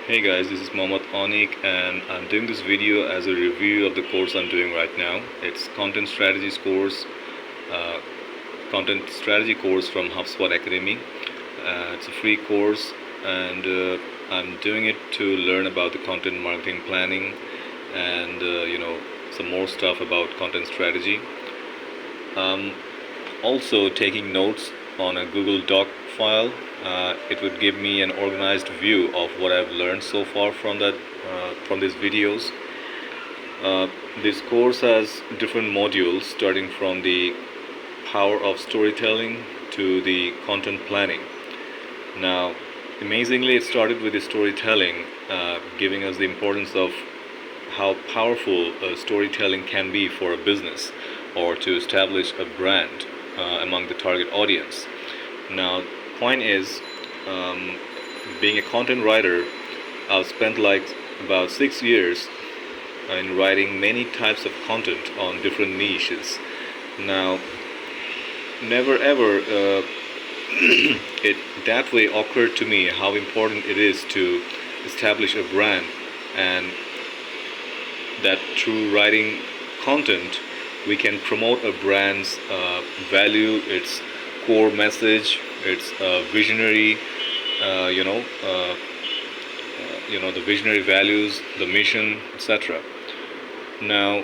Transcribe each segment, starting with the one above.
Hey guys, this is Mohammad Anique and I'm doing this video as a review of the course I'm doing right now. It's uh, content strategy course from Hubspot Academy. It's a free course and I'm doing it to learn about the content marketing planning and some more stuff about content strategy. Um, Also taking notes on a Google Doc file. It would give me an organized view of what I've learned so far from these videos. Uh, this course has different modules starting from the power of storytelling to the content planning. Now, amazingly, it started with the storytelling, giving us the importance of how powerful storytelling can be for a business or to establish a brand among the target audience. Now, point is, um, being a content writer, I've spent like about 6 years in writing many types of content on different niches. Now, never ever it that way occurred to me how important it is to establish a brand, and that through writing content we can promote a brand's value, its core message, its visionary, uh, you know, uh, the visionary values, the mission, etc. Now,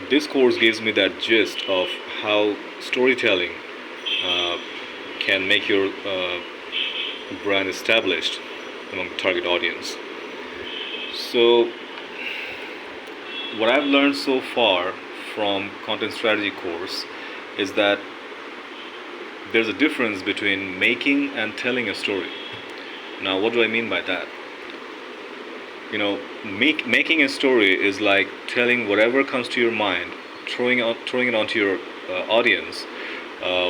this course gives me that gist of how storytelling uh, can make your brand established among the target audience. So, what I've learned so far from content strategy course is that there's a difference between making and telling a story. Now, what do I mean by that? Making a story is like telling whatever comes to your mind, throwing it onto your audience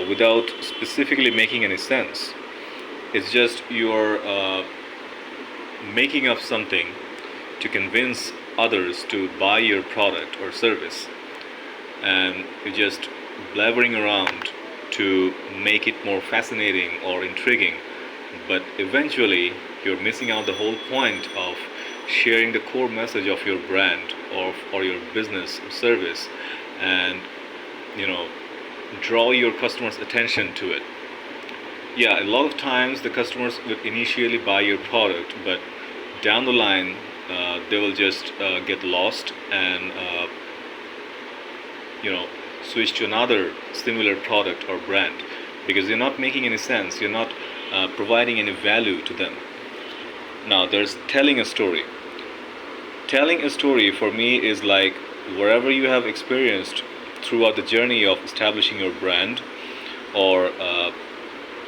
without specifically making any sense. It's just you're making up something to convince others to buy your product or service, and you're just blabbering around to make it more fascinating or intriguing, but eventually you're missing out the whole point of sharing the core message of your brand or your business or service, and you know draw your customers attention to it. Yeah, a lot of times the customers would initially buy your product, but down the line they will just get lost and you know switch to another similar product or brand, because you're not making any sense, you're not providing any value to them. Now there's telling a story. Telling a story for me is like wherever you have experienced throughout the journey of establishing your brand, or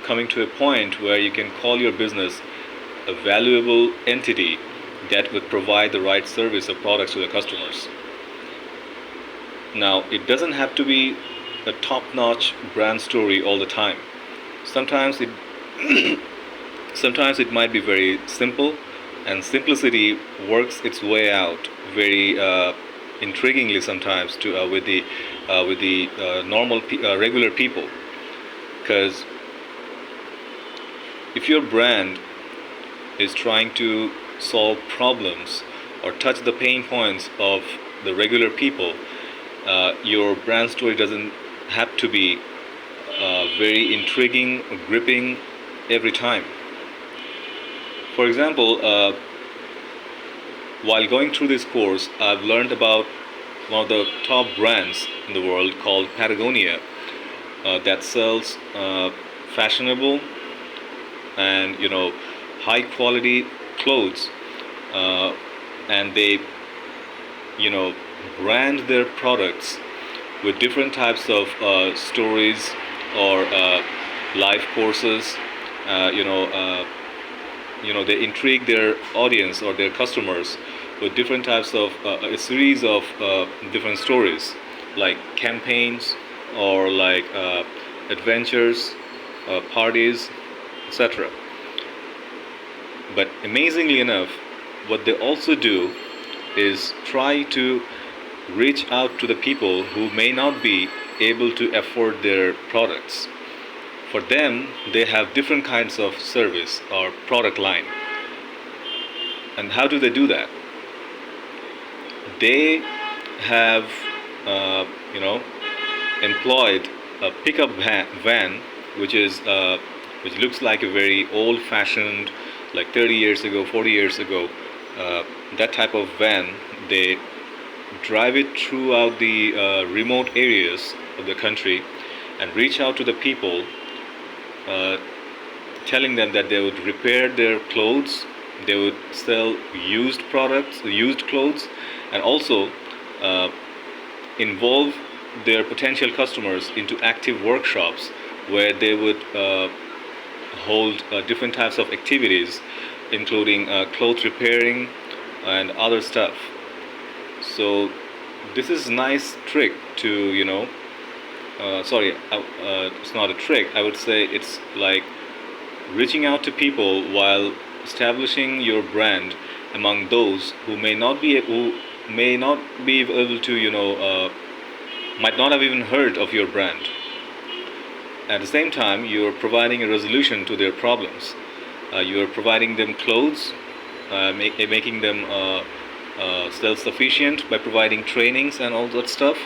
coming to a point where you can call your business a valuable entity that would provide the right service or products to the customers. Now, it doesn't have to be a top-notch brand story all the time. Sometimes it sometimes it might be very simple, and simplicity works its way out very intriguingly sometimes to with the regular people. Because if your brand is trying to solve problems or touch the pain points of the regular people, your brand story doesn't have to be very intriguing, gripping every time. For example, while going through this course, I've learned about one of the top brands in the world called Patagonia, that sells fashionable and high quality clothes, uh, and they you know brand their products with different types of stories or life courses. uh, you know uh, they intrigue their audience or their customers with different types of a series of different stories, like campaigns or like adventures, parties, etc. But amazingly enough, what they also do is try to reach out to the people who may not be able to afford their products. For them, they have different kinds of service or product line. And how do they do that? They have, uh, you know, employed a pickup van, which is which looks like a very old-fashioned, like 30 years ago, 40 years ago, that type of van. They drive it throughout the remote areas of the country and reach out to the people, uh, telling them that they would repair their clothes, they would sell used products, used clothes, and also uh, involve their potential customers into active workshops where they would hold different types of activities, including clothes repairing and other stuff. So this is a nice trick to, it's not a trick. I would say it's like reaching out to people while establishing your brand among those who may not be able to, might not have even heard of your brand. At the same time, you're providing a resolution to their problems. You're providing them clothes, making them self-sufficient by providing trainings and all that stuff.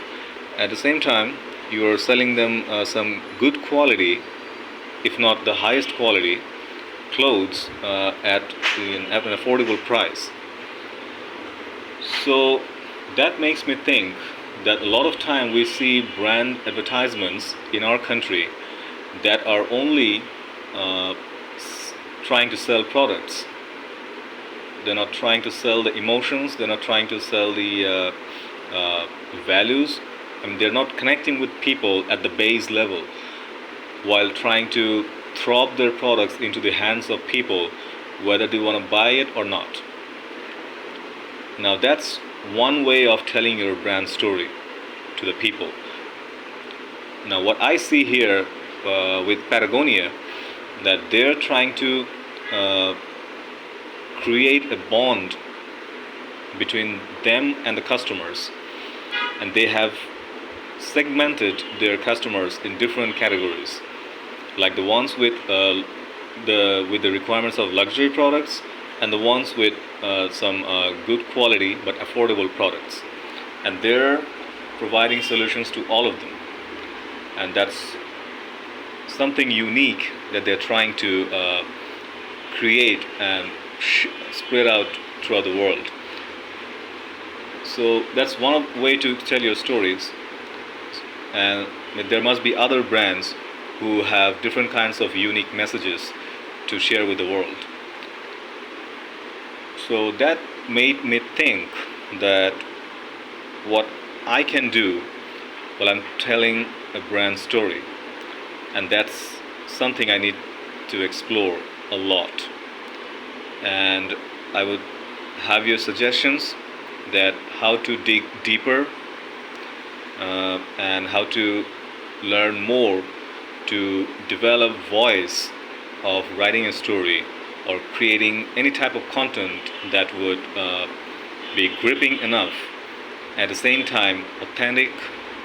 At the same time, you're selling them some good quality, if not the highest quality, clothes at an affordable price. So that makes me think that a lot of time we see brand advertisements in our country that are only trying to sell products. They're not trying to sell the emotions. They're not trying to sell the values. I mean, they're not connecting with people at the base level while trying to throw their products into the hands of people, whether they want to buy it or not. Now, that's one way of telling your brand story to the people. Now, what I see here with Patagonia, that they're trying to create a bond between them and the customers, and they have segmented their customers in different categories, like the ones with the requirements of luxury products, and the ones with some good quality but affordable products, and they're providing solutions to all of them. And that's something unique that they're trying to create and spread out throughout the world. So that's one way to tell your stories, and there must be other brands who have different kinds of unique messages to share with the world. So that made me think that what I can do while I'm telling a brand story, and that's something I need to explore a lot. And I would have your suggestions that how to dig deeper and how to learn more to develop voice of writing a story or creating any type of content that would be gripping enough, at the same time authentic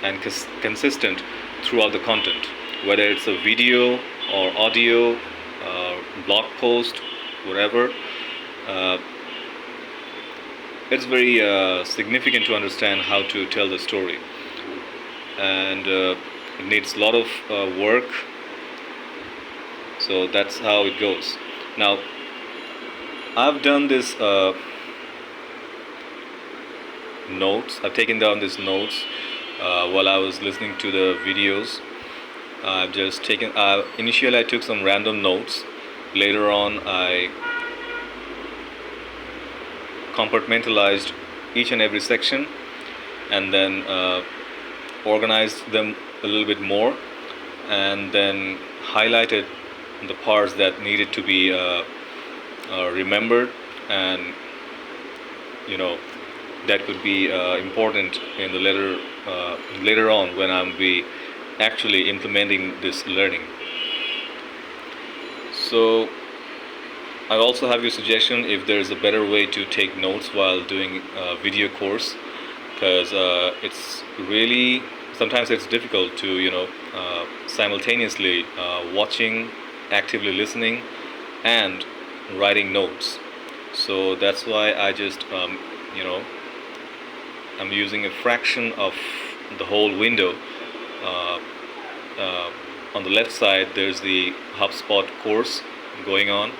and consistent throughout the content, whether it's a video or audio, blog post, whatever. It's very significant to understand how to tell the story, and it needs a lot of work. So that's how it goes. Now, I've done this notes. I've taken down these notes while I was listening to the videos. I've just taken. Initially, I took some random notes. Later on, I compartmentalized each and every section, and then organized them a little bit more, and then highlighted the parts that needed to be remembered, and that could be important in the later on when I'm be actually implementing this learning. So I also have your suggestion if there's a better way to take notes while doing a video course, because it's really sometimes it's difficult to simultaneously watching, actively listening, and writing notes. So that's why I just you know I'm using a fraction of the whole window. uh, uh, on the left side there's the HubSpot course going on,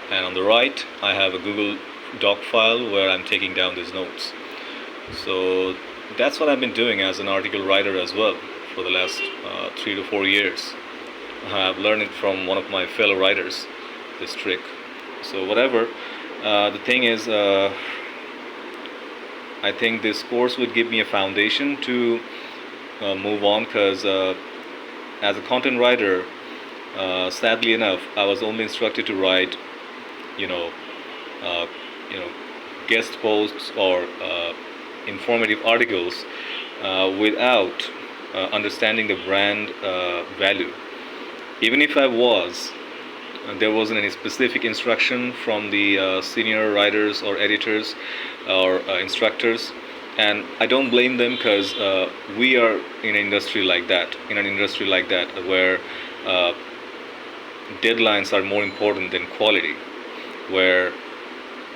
and on the right I have a Google Doc file where I'm taking down these notes. So that's what I've been doing as an article writer as well for the last 3 to 4 years. I've learned it from one of my fellow writers, this trick. So whatever, the thing is, I think this course would give me a foundation to move on, because as a content writer, sadly enough, I was only instructed to write, you know, uh, you know, guest posts or informative articles without understanding the brand value. Even if I was, there wasn't any specific instruction from the senior writers or editors or instructors, and I don't blame them, because we are in an industry like that, where uh, deadlines are more important than quality, where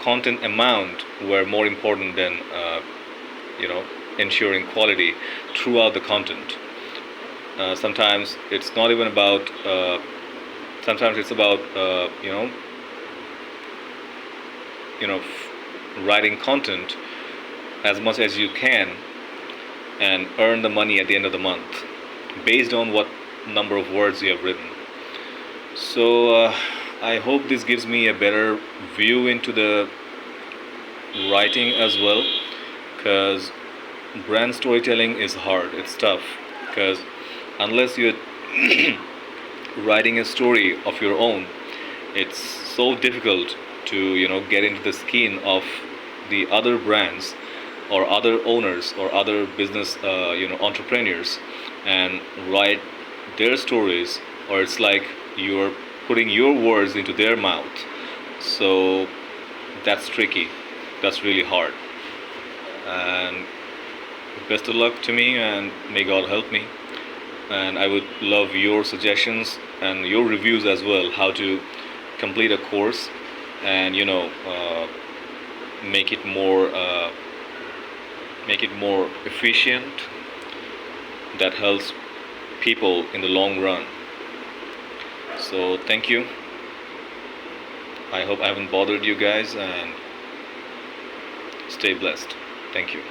content amount were more important than you know ensuring quality throughout the content. Sometimes it's not even about sometimes it's about writing content as much as you can and earn the money at the end of the month based on what number of words you have written. So I hope this gives me a better view into the writing as well, because brand storytelling is hard, it's tough, because unless you're writing a story of your own, it's so difficult to get into the skin of the other brands or other owners or other business entrepreneurs and write their stories, or it's like you're putting your words into their mouth. So that's tricky, that's really hard. And best of luck to me, and may God help me. And I would love your suggestions and your reviews as well, how to complete a course and make it more efficient, that helps people in the long run. So thank you. I hope I haven't bothered you guys, and stay blessed. Thank you.